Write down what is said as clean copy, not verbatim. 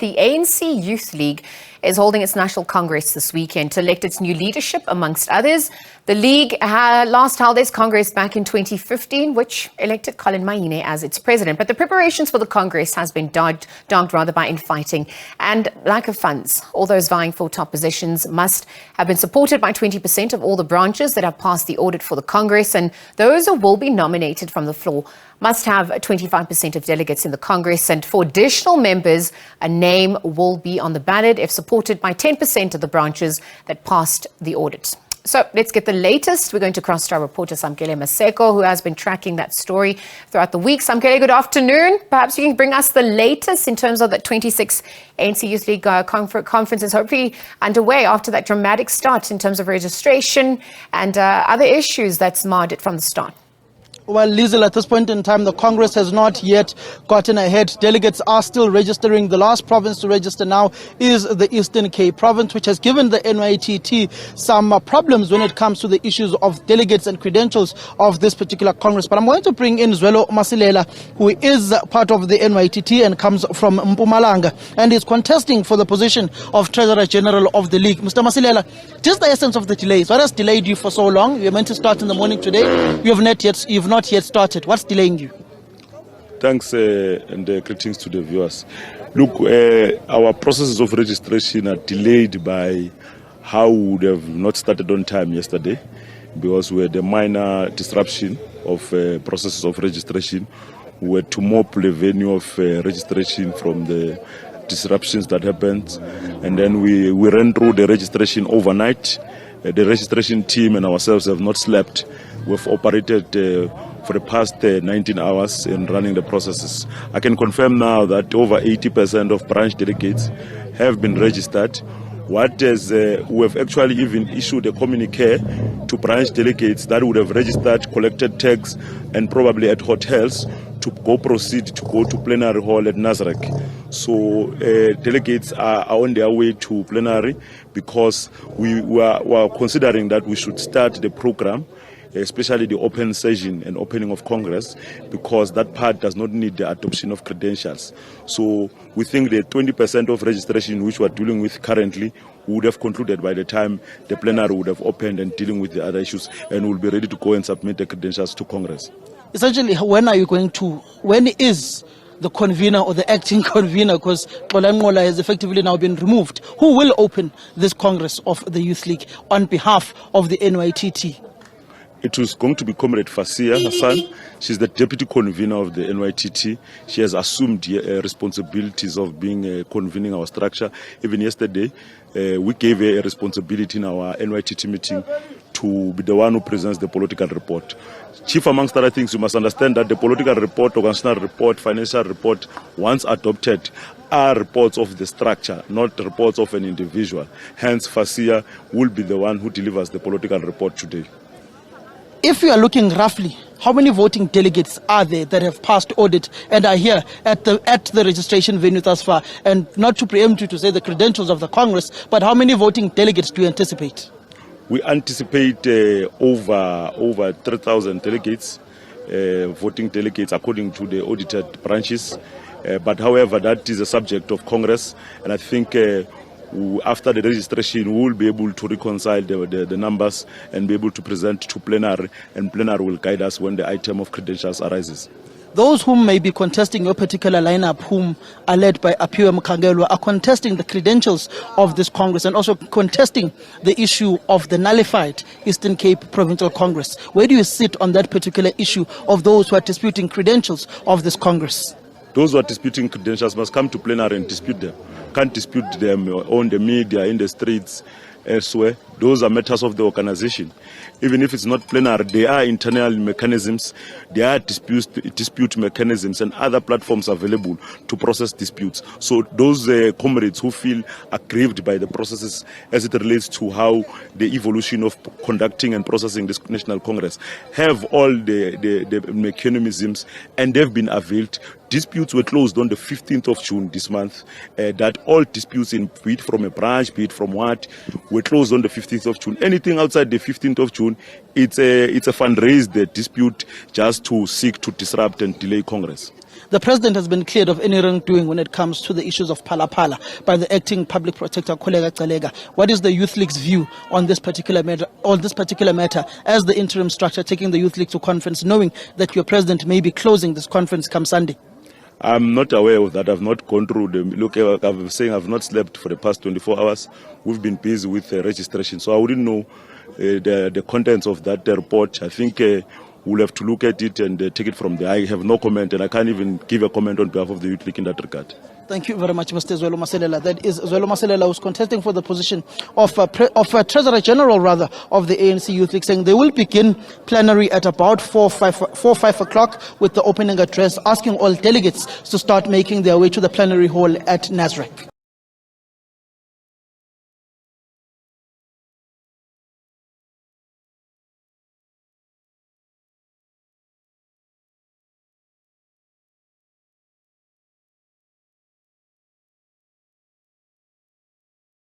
The ANC Youth League is holding its National Congress this weekend to elect its new leadership, amongst others. The League last held its Congress back in 2015, which elected Collen Maine as its president. But the preparations for the Congress has been dogged by infighting and lack of funds. All those vying for top positions must have been supported by 20% of all the branches that have passed the audit for the Congress, and those who will be nominated from the floor must have 25% of delegates in the Congress, and for additional members, a name will be on the ballot if supported by 10% of the branches that passed the audit. So let's get the latest. We're going to cross to our reporter Samkele Maseko, who has been tracking that story throughout the week. Samkele, good afternoon. Perhaps you can bring us the latest in terms of the 26th ANC Youth League conference is hopefully underway after that dramatic start in terms of registration and other issues that's marred it from the start. Well, Liesl, at this point in time, the Congress has not yet gotten ahead. Delegates are still registering. The last province to register now is the Eastern Cape province, which has given the NYTT some problems when it comes to the issues of delegates and credentials of this particular Congress. But I'm going to bring in Zwelo Masilela, who is part of the NYTT and comes from Mpumalanga, and is contesting for the position of Treasurer General of the League. Mr. Masilela, just the essence of the delays. What has delayed you for so long? You were meant to start in the morning today. You've not yet started. What's delaying you? Thanks and greetings to the viewers. Look, our processes of registration are delayed by how we would have not started on time yesterday, because we had a minor disruption of processes of registration. We had to mop the venue of registration from the disruptions that happened, and then we ran through the registration overnight. The registration team and ourselves have not slept. We've operated for the past 19 hours in running the processes. I can confirm now that over 80% of branch delegates have been registered. What is, we have actually even issued a communique to branch delegates that would have registered, collected tags, and probably at hotels to proceed to go to plenary hall at Nazareth. So delegates are on their way to plenary, because we were considering that we should start the program, especially the open session and opening of Congress, because that part does not need the adoption of credentials. So we think the 20% of registration which we're dealing with currently would have concluded by the time the plenary would have opened and dealing with the other issues, and we'll be ready to go and submit the credentials to Congress. Essentially, when is the convener or the acting convener, because Collen Maine has effectively now been removed, who will open this Congress of the Youth League on behalf of the NYTT? It was going to be Comrade Fasia Hassan. She's the deputy convener of the NYTT. She has assumed responsibilities of being convening our structure. Even yesterday, we gave her a responsibility in our NYTT meeting to be the one who presents the political report. Chief, amongst other things, you must understand that the political report, organizational report, financial report, once adopted, are reports of the structure, not reports of an individual. Hence, Fasia will be the one who delivers the political report today. If you are looking roughly, how many voting delegates are there that have passed audit and are here at the registration venue thus far? And not to preempt you to say the credentials of the Congress, but how many voting delegates do you anticipate? We anticipate over 3,000 delegates, voting delegates according to the audited branches. But however, that is a subject of Congress, and I think after the registration, we will be able to reconcile the numbers and be able to present to plenary, and plenary will guide us when the item of credentials arises. Those whom may be contesting your particular lineup, whom are led by Apiwe Mkhangelwa, are contesting the credentials of this Congress and also contesting the issue of the nullified Eastern Cape Provincial Congress. Where do you sit on that particular issue of those who are disputing credentials of this Congress? Those who are disputing credentials must come to plenary and dispute them. Can't dispute them on the media, in the streets, elsewhere. Those are matters of the organization. Even if it's not plenary, there are internal mechanisms, there are dispute mechanisms and other platforms available to process disputes. So those comrades who feel aggrieved by the processes as it relates to how the evolution of conducting and processing this National Congress have all the mechanisms, and they've been availed. Disputes were closed on the 15th of June this month. That all disputes, be it from a branch, be it from what, were closed on the 15th of June. Anything outside the 15th of June it's a fundraised dispute just to seek to disrupt and delay Congress. The president has been cleared of any wrongdoing when it comes to the issues of Phala by the acting public protector Koleka Gcaleka. What is the Youth League's view on this particular matter? As the interim structure taking the Youth League to conference, knowing that your president may be closing this conference come Sunday? I'm not aware of that. I've not gone through them. Look, I'm saying I've not slept for the past 24 hours. We've been busy with registration, so I wouldn't know the contents of that report. I think we'll have to look at it and take it from there. I have no comment, and I can't even give a comment on behalf of the Youth League in that regard. Thank you very much, Mr. Zwelo Maselela. That is Zwelo Maselela, who's contesting for the position of Treasurer General, of the ANC Youth League, saying they will begin plenary at about 5 o'clock with the opening address, asking all delegates to start making their way to the plenary hall at Nasrec.